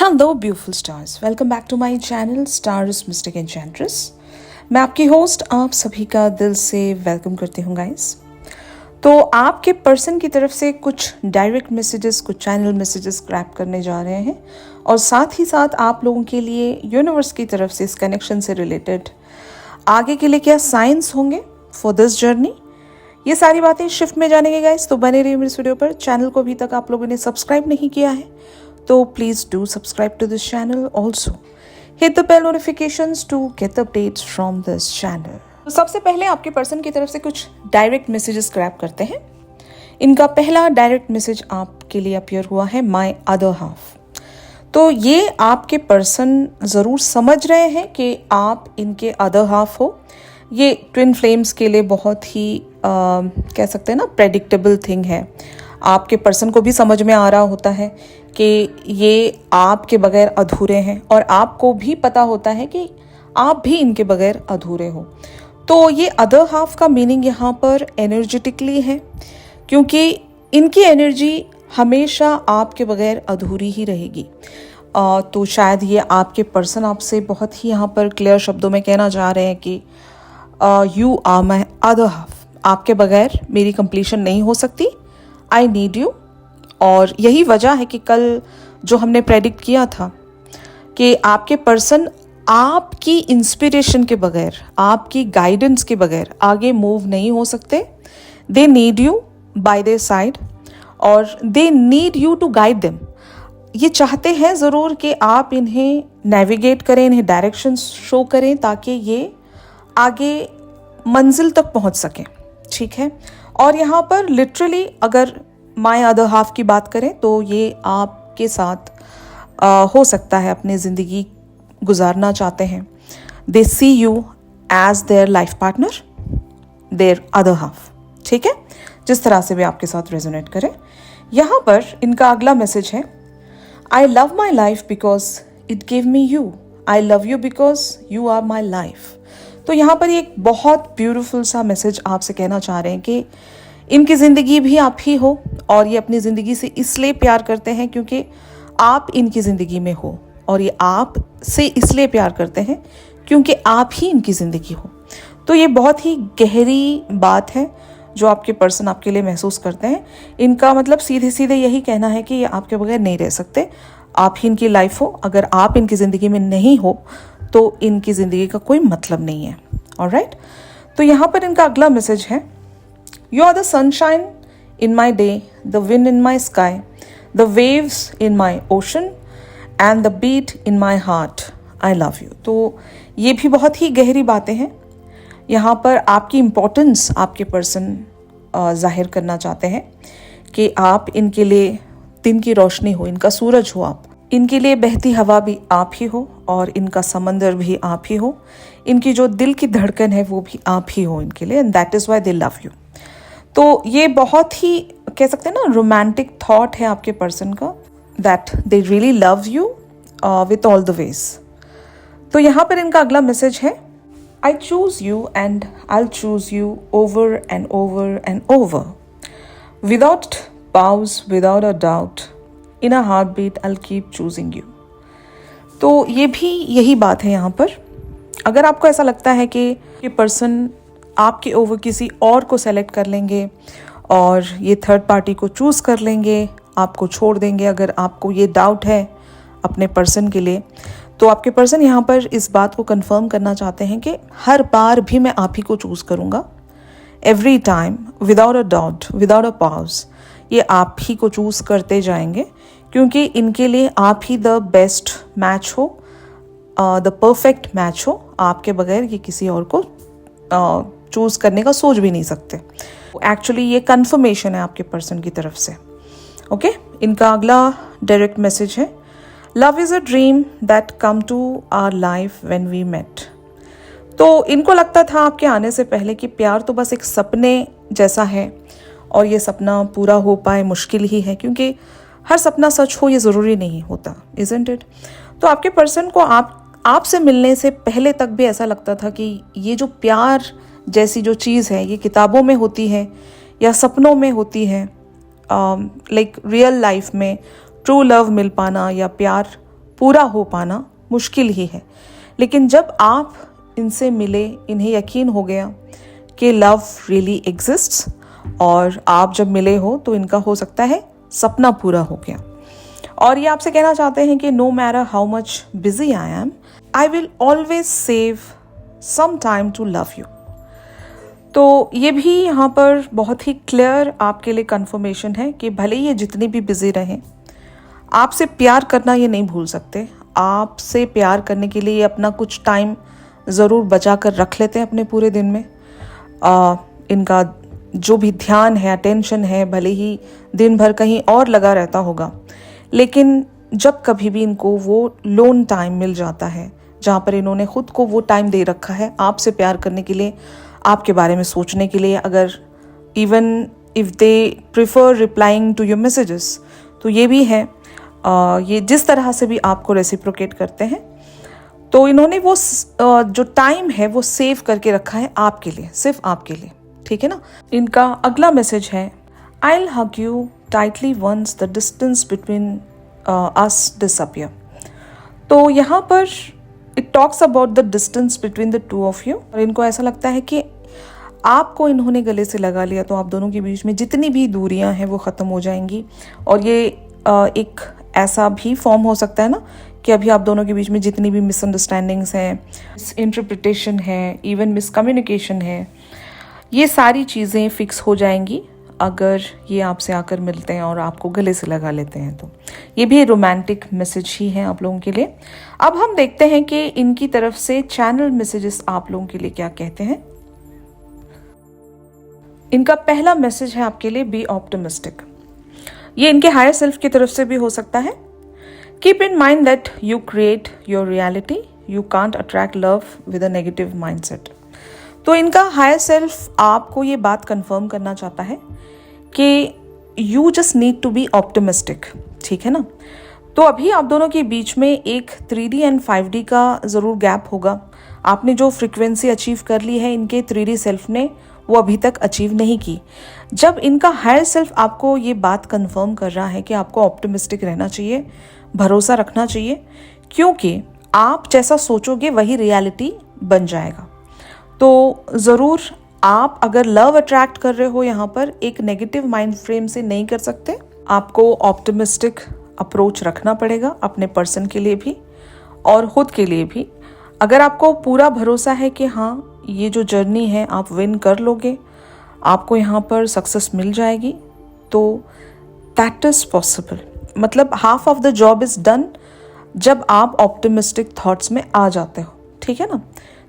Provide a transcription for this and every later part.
Hello beautiful stars, welcome back to my channel stars mystic enchantress. मैं आपकी host आप सभी का दिल से वेलकम करती हूँ गाइस। तो आपके पर्सन की तरफ से कुछ डायरेक्ट मैसेजेस, कुछ चैनल मैसेजेस ग्रैब करने जा रहे हैं और साथ ही साथ आप लोगों के लिए यूनिवर्स की तरफ से इस कनेक्शन से रिलेटेड आगे के लिए क्या साइंस होंगे फॉर दिस जर्नी, ये सारी बातें शिफ्ट में जानेंगे गाइस। तो बने रहिए मेरे इस वीडियो पर। चैनल को अभी तक आप लोगों ने सब्सक्राइब नहीं किया है तो please do subscribe to this channel. Also hit the bell notifications to get the updates from this channel. तो सबसे पहले आपके पर्सन की तरफ से कुछ डायरेक्ट मैसेजेस ग्रैब करते हैं। इनका पहला डायरेक्ट मैसेज आपके लिए अपीयर हुआ है माय अदर हाफ। तो ये आपके पर्सन ज़रूर समझ रहे हैं कि आप इनके अदर हाफ हो। ये ट्विन फ्लेम्स के लिए बहुत ही कह सकते हैं ना प्रेडिक्टेबल थिंग है। आपके पर्सन को भी समझ में आ रहा होता है कि ये आपके बगैर अधूरे हैं और आपको भी पता होता है कि आप भी इनके बगैर अधूरे हो। तो ये अदर हाफ का मीनिंग यहाँ पर एनर्जेटिकली है, क्योंकि इनकी एनर्जी हमेशा आपके बगैर अधूरी ही रहेगी। तो शायद ये आपके पर्सन आपसे बहुत ही यहाँ पर क्लियर शब्दों में कहना चाह रहे हैं कि you are my other half, आपके बगैर मेरी कंप्लीशन नहीं हो सकती, आई नीड यू। और यही वजह है कि कल जो हमने प्रेडिक्ट किया था कि आपके पर्सन आपकी इंस्पिरेशन के बगैर, आपकी गाइडेंस के बगैर आगे मूव नहीं हो सकते। They need you by their side और they need you to guide them. ये चाहते हैं ज़रूर कि आप इन्हें नेविगेट करें, इन्हें डायरेक्शन शो करें ताकि ये आगे मंजिल तक पहुंच सकें। ठीक है। और यहाँ पर लिटरली अगर माय अदर हाफ की बात करें तो ये आपके साथ हो सकता है अपनी ज़िंदगी गुजारना चाहते हैं। They see you as their life partner, their other half. ठीक है, जिस तरह से भी आपके साथ रेजोनेट करें। यहाँ पर इनका अगला मैसेज है I love my life because it give me you, I love you because you are my life. तो यहाँ पर एक बहुत ब्यूटीफुल सा मैसेज आपसे कहना चाह रहे हैं कि इनकी ज़िंदगी भी आप ही हो और ये अपनी ज़िंदगी से इसलिए प्यार करते हैं क्योंकि आप इनकी ज़िंदगी में हो, और ये आप से इसलिए प्यार करते हैं क्योंकि आप ही इनकी ज़िंदगी हो। तो ये बहुत ही गहरी बात है जो आपके पर्सन आपके लिए महसूस करते हैं। इनका मतलब सीधे सीधे यही कहना है कि ये आपके बगैर नहीं रह सकते, आप ही इनकी लाइफ हो। अगर आप इनकी ज़िंदगी में नहीं हो तो इनकी ज़िंदगी का कोई मतलब नहीं है। ऑलराइट। तो यहाँ पर इनका अगला मैसेज है You are the sunshine in my day, the wind in my sky, the waves in my ocean and the beat in my heart. I love you. तो ये भी बहुत ही गहरी बातें हैं। यहाँ पर आपकी इम्पोर्टेंस आपके पर्सन जाहिर करना चाहते हैं कि आप इनके लिए दिन की रोशनी हो, इनका सूरज हो आप। इनके लिए बहती हवा भी आप ही हो और इनका समंदर भी आप ही हो। इनकी जो दिल की धड़कन है वो भी आप ही हो इनके लिए, and that is why they love you. तो ये बहुत ही कह सकते हैं ना रोमांटिक थॉट है आपके पर्सन का, that they really love you with all the ways. तो यहाँ पर इनका अगला मैसेज है I choose you and I choose you over and over and over without pause, without a doubt, in a heart beat I keep choosing you. तो ये भी यही बात है यहाँ पर। अगर आपको ऐसा लगता है कि ये पर्सन आपके ओवर किसी और को सेलेक्ट कर लेंगे और ये थर्ड पार्टी को चूज़ कर लेंगे, आपको छोड़ देंगे, अगर आपको ये डाउट है अपने पर्सन के लिए, तो आपके पर्सन यहाँ पर इस बात को कंफर्म करना चाहते हैं कि हर बार भी मैं आप ही को चूज़ करूँगा, every time, without a doubt, without a pause, ये आप ही को चूज़ करते जाएंगे क्योंकि इनके लिए आप ही द बेस्ट मैच हो, द परफेक्ट मैच हो। आपके बगैर ये किसी और को चूज़ करने का सोच भी नहीं सकते। एक्चुअली ये कंफर्मेशन है आपके पर्सन की तरफ से। ओके। इनका अगला डायरेक्ट मैसेज है love is a dream that come to our life when we met. तो इनको लगता था आपके आने से पहले कि प्यार तो बस एक सपने जैसा है और ये सपना पूरा हो पाए मुश्किल ही है, क्योंकि हर सपना सच हो ये ज़रूरी नहीं होता, इज़न्ट इट। तो आपके पर्सन को आपसे मिलने से पहले तक भी ऐसा लगता था कि ये जो प्यार जैसी जो चीज़ है ये किताबों में होती है या सपनों में होती है, लाइक रियल लाइफ में ट्रू लव मिल पाना या प्यार पूरा हो पाना मुश्किल ही है। लेकिन जब आप इनसे मिले, इन्हें यकीन हो गया कि लव रियली एग्जिस्ट्स, और आप जब मिले हो तो इनका हो सकता है सपना पूरा हो गया। और ये आपसे कहना चाहते हैं कि no matter how much busy I am, I will always save some time to love you. तो ये भी यहाँ पर बहुत ही क्लियर आपके लिए कंफर्मेशन है कि भले ही ये जितनी भी बिजी रहें, आपसे प्यार करना ये नहीं भूल सकते। आपसे प्यार करने के लिए ये अपना कुछ टाइम ज़रूर बचा कर रख लेते हैं अपने पूरे दिन में। इनका जो भी ध्यान है, अटेंशन है, भले ही दिन भर कहीं और लगा रहता होगा, लेकिन जब कभी भी इनको वो लोन टाइम मिल जाता है जहाँ पर इन्होंने खुद को वो टाइम दे रखा है आपसे प्यार करने के लिए, आपके बारे में सोचने के लिए, अगर even if they prefer replying to your messages, तो ये भी है। ये जिस तरह से भी आपको रेसिप्रोकेट करते हैं, तो इन्होंने वो जो टाइम है वो सेव करके रखा है आपके लिए, सिर्फ आपके लिए, ठीक है ना। इनका अगला मैसेज है, I'll hug you tightly once the distance between us disappear। तो यहाँ पर it talks about the distance between the two of you, और इनको ऐसा लगता है कि आपको इन्होंने गले से लगा लिया तो आप दोनों के बीच में जितनी भी दूरियां हैं वो ख़त्म हो जाएंगी। और ये एक ऐसा भी फॉर्म हो सकता है ना कि अभी आप दोनों के बीच में जितनी भी मिसअंडरस्टैंडिंग्स हैं, मिसइंटरप्रिटेशन है, इवन मिसकम्युनिकेशन है, ये सारी चीज़ें फिक्स हो जाएंगी अगर ये आपसे आकर मिलते हैं और आपको गले से लगा लेते हैं। तो ये भी रोमांटिक मैसेज ही है आप लोगों के लिए। अब हम देखते हैं कि इनकी तरफ से चैनल मैसेजेस आप लोगों के लिए क्या कहते हैं। इनका पहला मैसेज है आपके लिए, बी ऑप्टिमिस्टिक। ये इनके हायर सेल्फ की तरफ से भी हो सकता है। Keep in mind that you create your reality, you can't attract love with a negative mindset. तो इनका हायर सेल्फ आपको ये बात कंफर्म करना चाहता है कि you just need to be optimistic, ठीक है ना। तो अभी आप दोनों के बीच में एक 3D एंड 5D का ज़रूर गैप होगा। आपने जो फ्रीक्वेंसी अचीव कर ली है इनके 3D सेल्फ ने, वो अभी तक अचीव नहीं की। जब इनका हायर सेल्फ आपको ये बात कंफर्म कर रहा है कि आपको ऑप्टिमिस्टिक रहना चाहिए, भरोसा रखना चाहिए, क्योंकि आप जैसा सोचोगे वही रियलिटी बन जाएगा। तो ज़रूर आप अगर लव अट्रैक्ट कर रहे हो यहाँ पर एक नेगेटिव माइंड फ्रेम से नहीं कर सकते। आपको ऑप्टिमिस्टिक अप्रोच रखना पड़ेगा अपने पर्सन के लिए भी और खुद के लिए भी। अगर आपको पूरा भरोसा है कि हाँ ये जो जर्नी है आप विन कर लोगे, आपको यहाँ पर सक्सेस मिल जाएगी, तो दैट इज़ पॉसिबल। मतलब half of the job is done जब आप ऑप्टिमिस्टिक थॉट्स में आ जाते हो, ठीक है ना।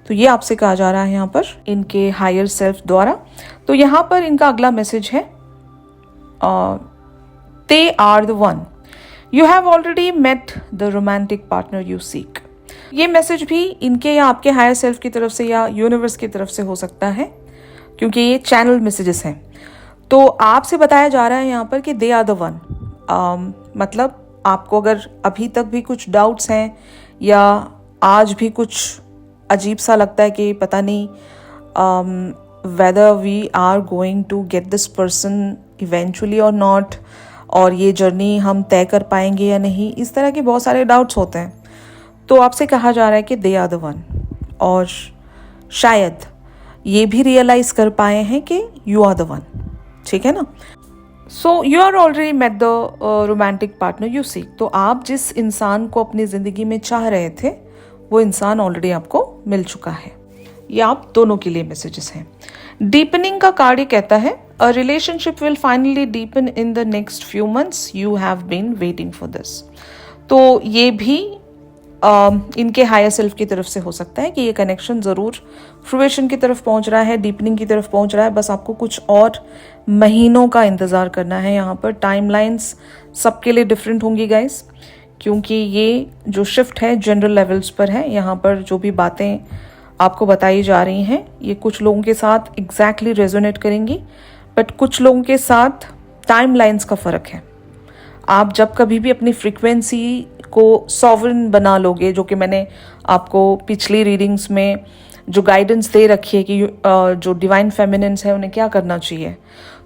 तो ये आपसे कहा जा रहा है यहाँ पर इनके हायर सेल्फ द्वारा। तो यहाँ पर इनका अगला मैसेज है, they are the one, you have already met the romantic partner you seek. ये मैसेज भी इनके या आपके हायर सेल्फ की तरफ से या यूनिवर्स की तरफ से हो सकता है, क्योंकि ये चैनल मैसेजेस हैं। तो आपसे बताया जा रहा है यहाँ पर कि दे आर द वन। मतलब आपको अगर अभी तक भी कुछ डाउट्स हैं या आज भी कुछ अजीब सा लगता है कि पता नहीं whether we are going to get this person eventually or not, और ये जर्नी हम तय कर पाएंगे या नहीं, इस तरह के बहुत सारे डाउट्स होते हैं। तो आपसे कहा जा रहा है कि दे आर द वन, और शायद ये भी रियलाइज़ कर पाए हैं कि यू आर द वन, ठीक है ना। So you are already met the romantic partner you seek. तो आप जिस इंसान को अपनी ज़िंदगी में चाह रहे थे वो इंसान ऑलरेडी आपको मिल चुका है। ये आप दोनों के लिए मैसेजेस हैं। डीपनिंग का कार्ड ये कहता है, a relationship will finally deepen in the next few months, you have been waiting for this. तो ये भी इनके हायर सेल्फ की तरफ से हो सकता है कि ये कनेक्शन ज़रूर फ्रूएशन की तरफ पहुंच रहा है, डीपनिंग की तरफ पहुंच रहा है। बस आपको कुछ और महीनों का इंतज़ार करना है। यहाँ पर टाइमलाइंस सबके लिए डिफरेंट होंगी गाइस, क्योंकि ये जो शिफ्ट है जनरल लेवल्स पर है। यहाँ पर जो भी बातें आपको बताई जा रही हैं ये कुछ लोगों के साथ एग्जैक्टली रेजोनेट करेंगी, बट कुछ लोगों के साथ टाइमलाइंस का फ़र्क है। आप जब कभी भी अपनी फ्रीक्वेंसी को सॉवरन बना लोगे, जो कि मैंने आपको पिछली रीडिंग्स में जो गाइडेंस दे रखी है कि जो डिवाइन फेमिनिन्स है उन्हें क्या करना चाहिए,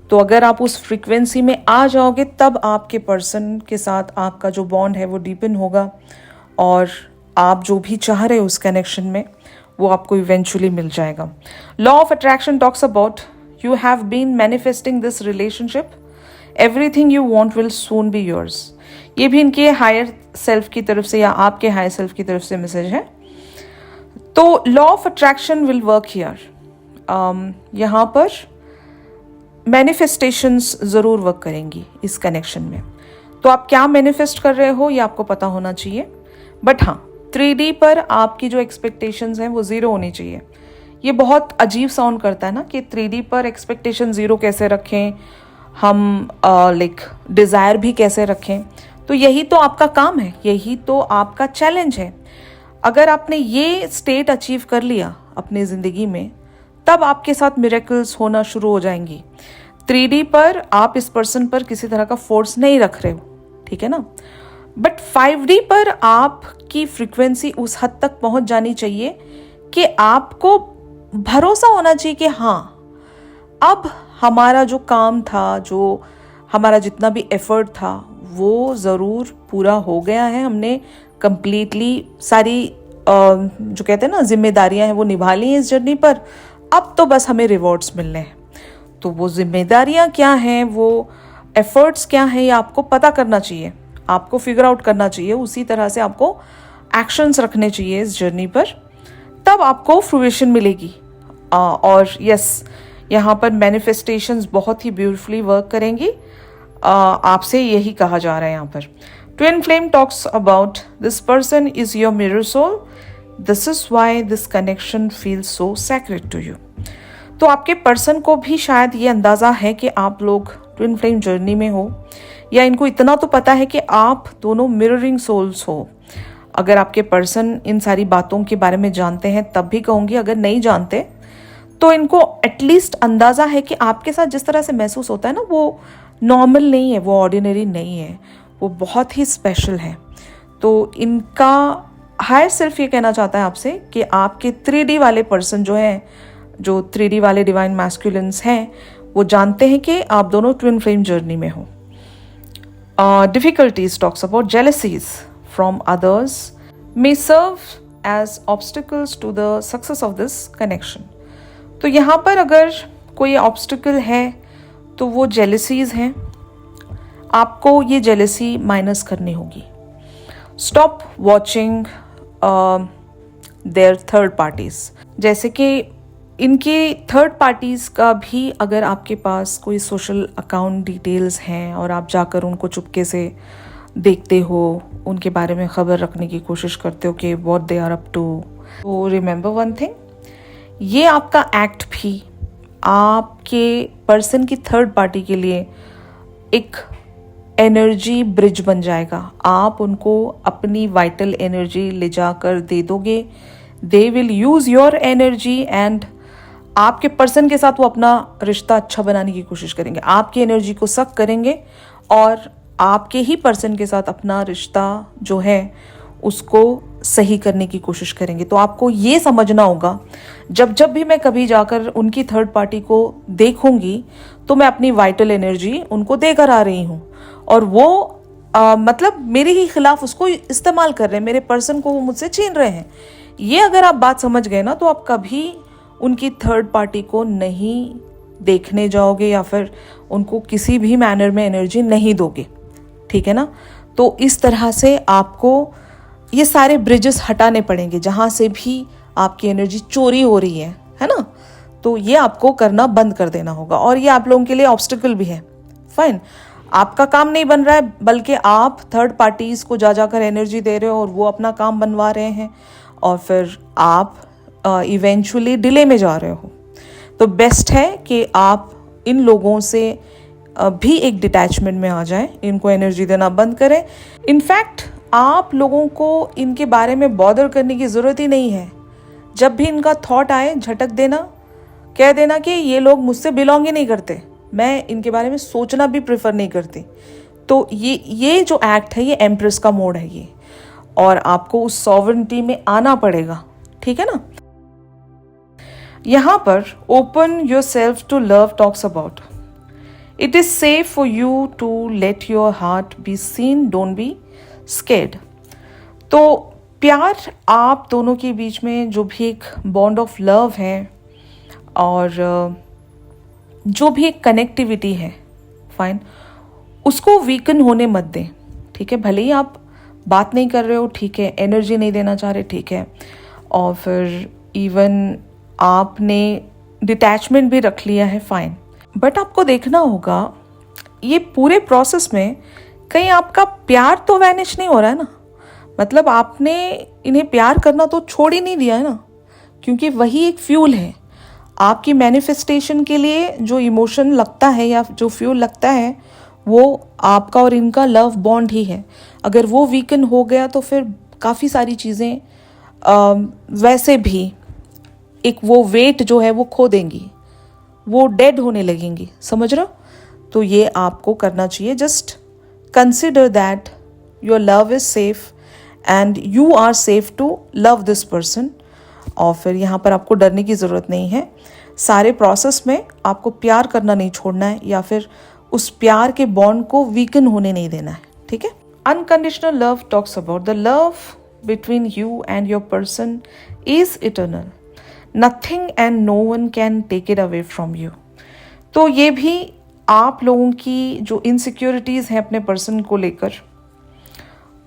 तो अगर आप उस फ्रीक्वेंसी में आ जाओगे तब आपके पर्सन के साथ आपका जो बॉन्ड है वो डीपन होगा और आप जो भी चाह रहे हो उस कनेक्शन में वो आपको इवेंचुअली मिल जाएगा। Law of attraction talks about you have been manifesting this relationship, everything you want will soon be yours. ये भी इनके हायर सेल्फ की तरफ से या आपके हायर सेल्फ की तरफ से मैसेज है। तो law of attraction will work here. यहाँ पर मैनिफेस्टेशंस ज़रूर वर्क करेंगी इस कनेक्शन में। तो आप क्या मैनिफेस्ट कर रहे हो ये आपको पता होना चाहिए। बट हाँ, 3D पर आपकी जो एक्सपेक्टेशंस हैं वो ज़ीरो होनी चाहिए। ये बहुत अजीब साउंड करता है ना कि 3D पर एक्सपेक्टेशन ज़ीरो कैसे रखें, हम लाइक डिज़ायर भी कैसे रखें। तो यही तो आपका काम है, यही तो आपका चैलेंज है। अगर आपने ये स्टेट अचीव कर लिया अपनी ज़िंदगी में, तब आपके साथ मिरेकल्स होना शुरू हो जाएंगी। 3D पर आप इस पर्सन पर किसी तरह का फोर्स नहीं रख रहे हो, ठीक है ना। बट 5D पर आपकी फ्रीक्वेंसी उस हद तक पहुंच जानी चाहिए कि आपको भरोसा होना चाहिए कि हाँ, अब हमारा जो काम था, जो हमारा जितना भी एफर्ट था वो ज़रूर पूरा हो गया है। हमने कंप्लीटली सारी जो कहते हैं ना जिम्मेदारियां हैं वो निभा ली हैं इस जर्नी पर। अब तो बस हमें रिवॉर्ड्स मिलने हैं। तो वो जिम्मेदारियां क्या हैं, वो एफर्ट्स क्या हैं, ये आपको पता करना चाहिए, आपको फिगर आउट करना चाहिए। उसी तरह से आपको एक्शंस रखने चाहिए इस जर्नी पर, तब आपको फ्रूएशन मिलेगी। और यस, यहाँ पर मैनिफेस्टेशंस बहुत ही ब्यूटीफुली वर्क करेंगी। आपसे यही कहा जा रहा है यहाँ पर। Twin flame talks about this person is your mirror soul, this is why this connection feels so sacred to you. तो आपके पर्सन को भी शायद ये अंदाज़ा है कि आप लोग ट्विन फ्लेम जर्नी में हो, या इनको इतना तो पता है कि आप दोनों मिररिंग सोल्स हो। अगर आपके पर्सन इन सारी बातों के बारे में जानते हैं तब भी कहूँगी, अगर नहीं जानते तो इनको एटलीस्ट अंदाज़ा है कि आपके साथ जिस तरह से महसूस होता है ना, वो नॉर्मल नहीं है, वो ऑर्डिनरी नहीं है, वो बहुत ही स्पेशल है। तो इनका हायर सेल्फ ये कहना चाहता है आपसे कि आपके 3D वाले पर्सन जो हैं, जो 3D वाले डिवाइन मैस्कुलिन्स हैं, वो जानते हैं कि आप दोनों ट्विन फ्लेम जर्नी में हो। Difficulties talks about jealousies from others may serve as obstacles to the success of this connection. तो यहाँ पर अगर कोई ऑब्स्टिकल है तो वो जेलसीज हैं। आपको ये जेलसी माइनस करनी होगी। Stop watching there third parties. जैसे कि इनके थर्ड पार्टीज़ का भी अगर आपके पास कोई सोशल अकाउंट डिटेल्स हैं और आप जाकर उनको चुपके से देखते हो, उनके बारे में ख़बर रखने की कोशिश करते हो कि what they are up to, तो रिमेंबर वन थिंग, ये आपका एक्ट भी आपके पर्सन की थर्ड पार्टी के लिए एक एनर्जी ब्रिज बन जाएगा। आप उनको अपनी वाइटल एनर्जी ले जाकर दे दोगे, they will use your energy and आपके पर्सन के साथ वो अपना रिश्ता अच्छा बनाने की कोशिश करेंगे, आपकी एनर्जी को सक करेंगे और आपके ही पर्सन के साथ अपना रिश्ता जो है उसको सही करने की कोशिश करेंगे। तो आपको ये समझना होगा, जब भी मैं कभी जाकर उनकी थर्ड पार्टी को देखूंगी तो मैं अपनी वाइटल एनर्जी उनको देकर आ रही हूँ और वो मतलब मेरे ही खिलाफ उसको इस्तेमाल कर रहे हैं, मेरे पर्सन को वो मुझसे छीन रहे हैं। ये अगर आप बात समझ गए ना, तो आप कभी उनकी थर्ड पार्टी को नहीं देखने जाओगे या फिर उनको किसी भी मैनर में एनर्जी नहीं दोगे, ठीक है ना। तो इस तरह से आपको ये सारे ब्रिजेस हटाने पड़ेंगे जहाँ से भी आपकी एनर्जी चोरी हो रही है ना। तो ये आपको करना बंद कर देना होगा और ये आप लोगों के लिए ऑब्स्टिकल भी है। फाइन, आपका काम नहीं बन रहा है, बल्कि आप थर्ड पार्टीज को जाकर एनर्जी दे रहे हो और वो अपना काम बनवा रहे हैं और फिर आप इवेंचुअली डिले में जा रहे हो। तो बेस्ट है कि आप इन लोगों से भी एक डिटैचमेंट में आ जाएं, इनको एनर्जी देना बंद करें। इनफैक्ट आप लोगों को इनके बारे में बॉदर करने की ज़रूरत ही नहीं है। जब भी इनका थॉट आए, झटक देना, कह देना कि ये लोग मुझसे बिलोंग ही नहीं करते, मैं इनके बारे में सोचना भी प्रेफर नहीं करती। तो ये जो एक्ट है, ये एम्प्रेस का मोड है ये, और आपको उस सॉवरेंटी में आना पड़ेगा, ठीक है ना। यहाँ पर open yourself to love talks about it is safe for you to let your heart be seen, don't be scared. तो प्यार आप दोनों के बीच में जो भी एक बॉन्ड ऑफ लव है और जो भी एक कनेक्टिविटी है, फाइन, उसको वीकन होने मत दें, ठीक है। भले ही आप बात नहीं कर रहे हो, ठीक है, एनर्जी नहीं देना चाह रहे, ठीक है, और फिर इवन आपने डिटैचमेंट भी रख लिया है, फाइन, बट आपको देखना होगा ये पूरे प्रोसेस में कहीं आपका प्यार तो वैनिश नहीं हो रहा है ना। मतलब आपने इन्हें प्यार करना तो छोड़ ही नहीं दिया है ना, क्योंकि वही एक फ्यूल है आपकी मैनिफेस्टेशन के लिए। जो इमोशन लगता है या जो फ्यूल लगता है वो आपका और इनका लव बॉन्ड ही है। अगर वो वीकन हो गया तो फिर काफ़ी सारी चीज़ें वैसे भी एक वो वेट जो है वो खो देंगी, वो डेड होने लगेंगी, समझ रहे हो। तो ये आपको करना चाहिए, just consider that your love is safe and you are safe to love this person. और फिर यहाँ पर आपको डरने की ज़रूरत नहीं है। सारे प्रोसेस में आपको प्यार करना नहीं छोड़ना है या फिर उस प्यार के बॉन्ड को वीकन होने नहीं देना है, ठीक है। Unconditional love talks about the love between you and your person is eternal, nothing and no one can take it away from you. तो ये भी आप लोगों की जो इनसिक्योरिटीज़ हैं अपने पर्सन को लेकर,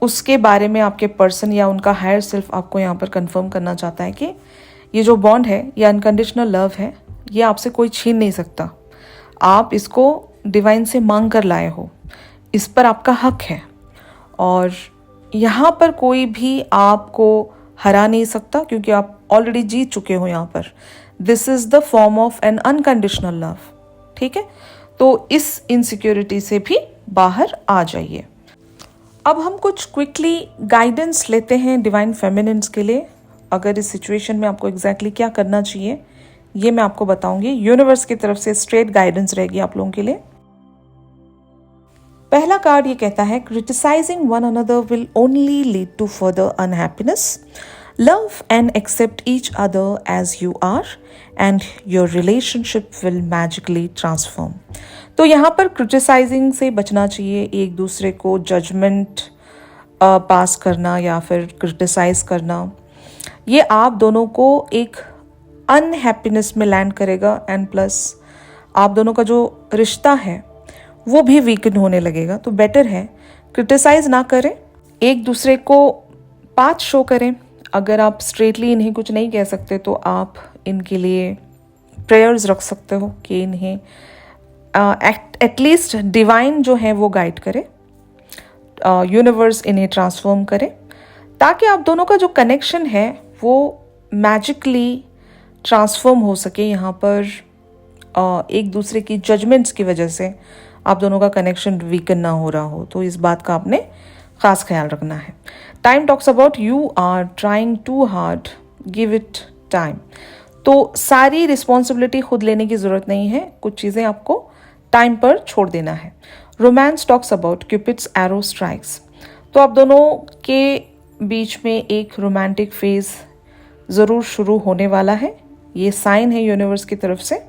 उसके बारे में आपके पर्सन या उनका हायर सेल्फ आपको यहाँ पर कंफर्म करना चाहता है कि ये जो बॉन्ड है, ये अनकंडीशनल लव है, ये आपसे कोई छीन नहीं सकता। आप इसको डिवाइन से मांग कर लाए हो, इस पर आपका हक है और यहाँ पर कोई भी आपको हरा नहीं सकता, क्योंकि आप ऑलरेडी जीत चुके हो यहाँ पर। This is the form of N unconditional love, ठीक है। तो इस इनसिक्योरिटी से भी बाहर आ जाइए। अब हम कुछ क्विकली गाइडेंस लेते हैं डिवाइन फेमिनिन्स के लिए। अगर इस सिचुएशन में आपको एग्जैक्टली क्या करना चाहिए ये मैं आपको बताऊंगी। यूनिवर्स की तरफ से स्ट्रेट गाइडेंस रहेगी आप लोगों के लिए। पहला कार्ड ये कहता है, criticising one another will only lead to further unhappiness. Love and accept each other as you are and your relationship will magically transform. तो यहाँ पर क्रिटिसाइजिंग से बचना चाहिए, एक दूसरे को जजमेंट पास करना या फिर क्रिटिसाइज करना, ये आप दोनों को एक अनहैप्पीनेस में लैंड करेगा एंड प्लस आप दोनों का जो रिश्ता है वो भी वीकन होने लगेगा। तो बेटर है क्रिटिसाइज ना करें, एक दूसरे को पाथ शो करें। अगर आप स्ट्रेटली इन्हें कुछ नहीं कह सकते तो आप इनके लिए प्रेयर्स रख सकते हो कि इन्हें एटलीस्ट डिवाइन जो है वो गाइड करे, यूनिवर्स इन्हें ट्रांसफॉर्म करे, ताकि आप दोनों का जो कनेक्शन है वो मैजिकली ट्रांसफॉर्म हो सके। यहाँ पर एक दूसरे की जजमेंट्स की वजह से आप दोनों का कनेक्शन वीकन ना हो रहा हो, तो इस बात का आपने खास ख्याल रखना है। Time talks about you are trying too hard, give it time. तो सारी रिस्पॉन्सिबिलिटी खुद लेने की ज़रूरत नहीं है, कुछ चीज़ें आपको टाइम पर छोड़ देना है। Romance talks about cupids arrow strikes. तो आप दोनों के बीच में एक रोमांटिक फेज ज़रूर शुरू होने वाला है, ये साइन है यूनिवर्स की तरफ से।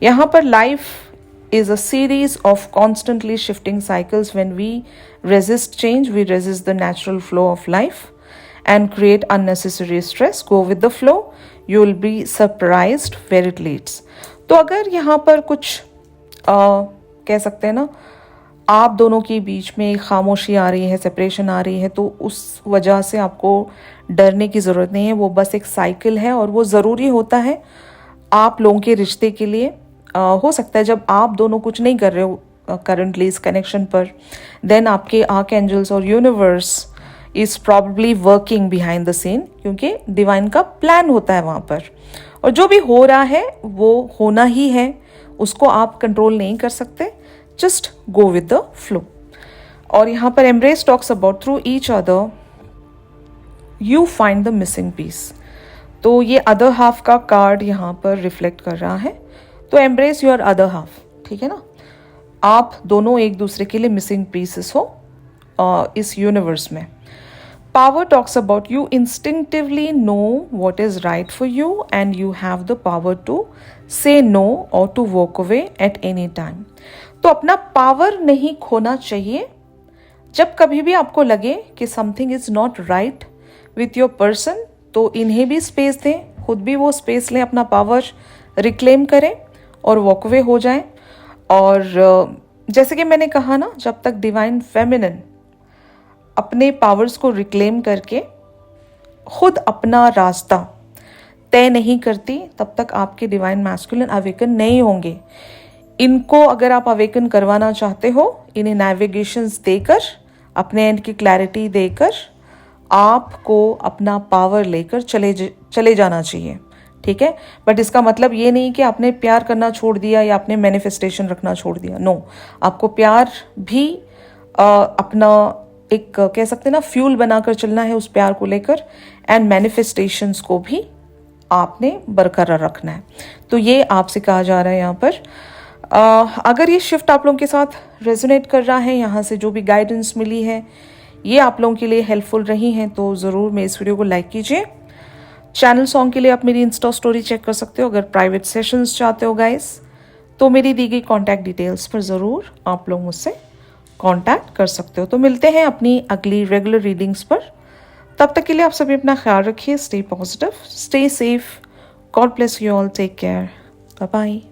यहाँ पर life is a series of constantly shifting cycles. When we resist change, we resist the natural flow of life and create unnecessary stress. Go with the flow, you will be surprised where it leads. तो अगर यहाँ पर कुछ कह सकते हैं ना, आप दोनों के बीच में खामोशी आ रही है, सेपरेशन आ रही है, तो उस वजह से आपको डरने की ज़रूरत नहीं है। वो बस एक साइकिल है और वो ज़रूरी होता है आप लोगों के रिश्ते के लिए। हो सकता है जब आप दोनों कुछ नहीं कर रहे हो करंटली इस कनेक्शन पर, देन आपके आर्क एंजल्स और universe is probably working behind the scene, क्योंकि डिवाइन का प्लान होता है वहाँ पर, और जो भी हो रहा है वो होना ही है, उसको आप कंट्रोल नहीं कर सकते। Just go with the flow. और यहाँ पर embrace talks about through each other you find the missing piece. तो ये अदर हाफ का कार्ड यहाँ पर रिफ्लेक्ट कर रहा है। तो एम्ब्रेस योर अदर हाफ, ठीक है ना। आप दोनों एक दूसरे के लिए मिसिंग पीसेस हो इस यूनिवर्स में। Power talks about you instinctively know what is right for you and you have the power to say no or to walk away at any time. तो अपना पावर नहीं खोना चाहिए, जब कभी भी आपको लगे कि something is not right with your person, तो इन्हें भी स्पेस दें, खुद भी वो स्पेस लें, अपना पावर रिक्लेम करें और वॉकवे हो जाएं। और जैसे कि मैंने कहा ना, जब तक डिवाइन फेमिनिन अपने पावर्स को रिक्लेम करके खुद अपना रास्ता तय नहीं करती, तब तक आपके डिवाइन मैस्कुलिन अवेकन नहीं होंगे। इनको अगर आप अवेकन करवाना चाहते हो, इन्हें नेविगेशंस देकर, अपने एंड की क्लैरिटी देकर आपको अपना पावर लेकर चले जाना चाहिए, ठीक है। बट इसका मतलब ये नहीं कि आपने प्यार करना छोड़ दिया या आपने मैनिफेस्टेशन रखना छोड़ दिया। नो, आपको प्यार भी अपना एक कह सकते हैं ना फ्यूल बनाकर चलना है उस प्यार को लेकर, एंड मैनिफेस्टेशंस को भी आपने बरकरार रखना है। तो ये आपसे कहा जा रहा है यहाँ पर। अगर ये शिफ्ट आप लोगों के साथ रेजोनेट कर रहा है, यहाँ से जो भी गाइडेंस मिली है ये आप लोगों के लिए हेल्पफुल रही हैं, तो ज़रूर मेरे इस वीडियो को लाइक कीजिए। चैनल सॉन्ग के लिए आप मेरी इंस्टा स्टोरी चेक कर सकते हो। अगर प्राइवेट सेशंस चाहते हो गाइस, तो मेरी दी गई कॉन्टैक्ट डिटेल्स पर ज़रूर आप लोग मुझसे कॉन्टैक्ट कर सकते हो। तो मिलते हैं अपनी अगली रेगुलर रीडिंग्स पर। तब तक के लिए आप सभी अपना ख्याल रखिए। Stay positive, stay safe, God bless you all, take care, bye bye.